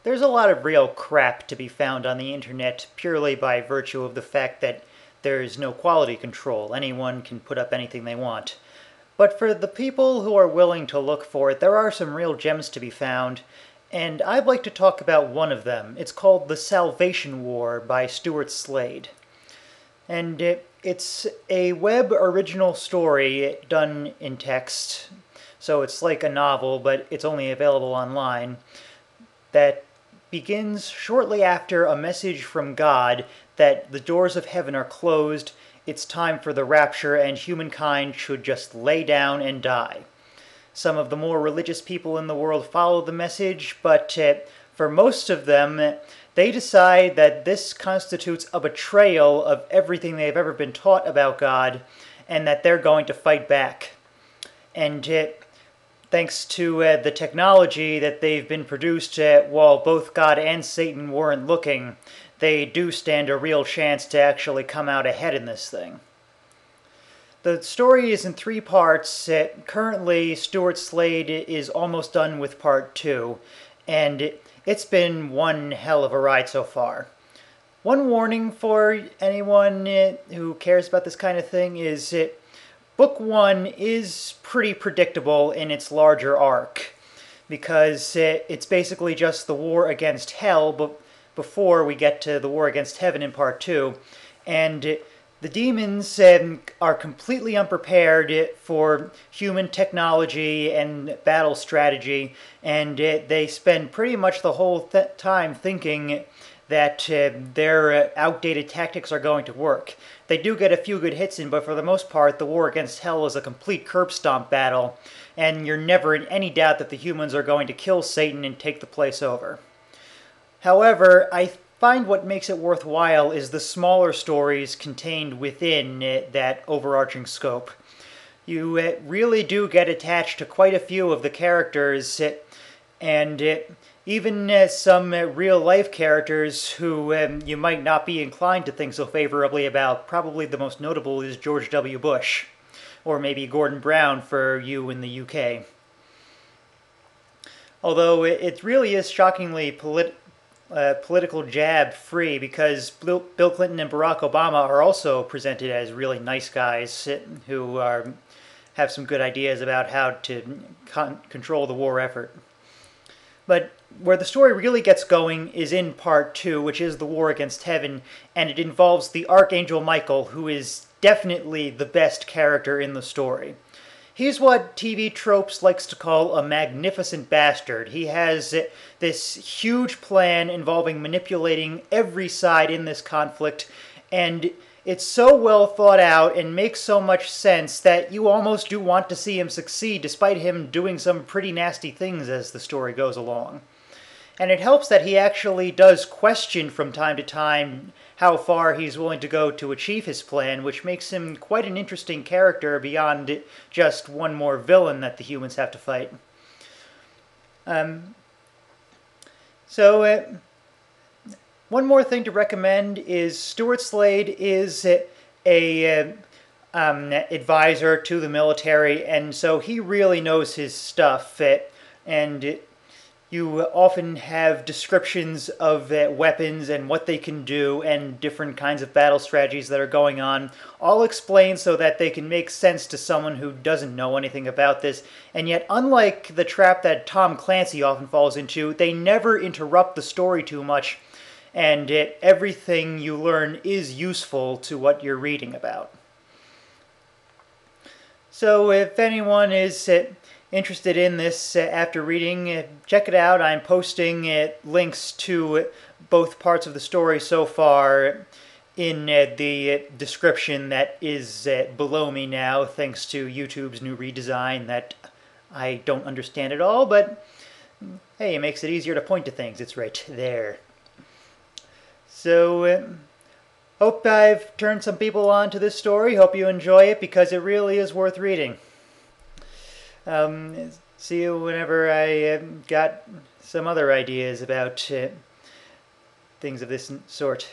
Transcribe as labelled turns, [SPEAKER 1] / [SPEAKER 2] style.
[SPEAKER 1] There's a lot of real crap to be found on the internet purely by virtue of the fact that there's no quality control. Anyone can put up anything they want. But for the people who are willing to look for it, there are some real gems to be found, and I'd like to talk about one of them. It's called The Salvation War by Stewart Slade. And it's a web original story done in text, so it's like a novel, but it's only available online, that begins shortly after a message from God that the doors of heaven are closed, it's time for the rapture, and humankind should just lay down and die. Some of the more religious people in the world follow the message, but for most of them, they decide that this constitutes a betrayal of everything they've ever been taught about God, and that they're going to fight back. And thanks to the technology that they've been produced while both God and Satan weren't looking, they do stand a real chance to actually come out ahead in this thing. The story is in 3 parts. Currently, Stewart Slade is almost done with part 2, and it's been one hell of a ride so far. One warning for anyone who cares about this kind of thing is Book 1 is pretty predictable in its larger arc, because it's basically just the war against hell before we get to the war against heaven in part 2, and the demons are completely unprepared for human technology and battle strategy, and they spend pretty much the whole time thinking that their outdated tactics are going to work. They do get a few good hits in, but for the most part, the war against hell is a complete curb stomp battle, and you're never in any doubt that the humans are going to kill Satan and take the place over. However, I find what makes it worthwhile is the smaller stories contained within that overarching scope. You really do get attached to quite a few of the characters, and even some real-life characters who you might not be inclined to think so favorably about. Probably the most notable is George W. Bush, or maybe Gordon Brown for you in the UK. Although it really is shockingly political jab free, because Bill Clinton and Barack Obama are also presented as really nice guys who have some good ideas about how to control the war effort. But where the story really gets going is in part 2, which is the war against heaven, and it involves the Archangel Michael, who is definitely the best character in the story. He's what TV Tropes likes to call a magnificent bastard. He has this huge plan involving manipulating every side in this conflict, and it's so well thought out and makes so much sense that you almost do want to see him succeed, despite him doing some pretty nasty things as the story goes along. And it helps that he actually does question from time to time how far he's willing to go to achieve his plan, which makes him quite an interesting character beyond just one more villain that the humans have to fight. One more thing to recommend is Stewart Slade is a advisor to the military, and so he really knows his stuff, and you often have descriptions of weapons and what they can do and different kinds of battle strategies that are going on, all explained so that they can make sense to someone who doesn't know anything about this. And yet, unlike the trap that Tom Clancy often falls into, they never interrupt the story too much, and everything you learn is useful to what you're reading about. So if anyone is interested in this after reading, check it out. I'm posting links to both parts of the story so far in the description that is below me now, thanks to YouTube's new redesign that I don't understand at all, but hey, it makes it easier to point to things. It's right there. So, hope I've turned some people on to this story. Hope you enjoy it, because it really is worth reading. See you whenever I got some other ideas about things of this sort.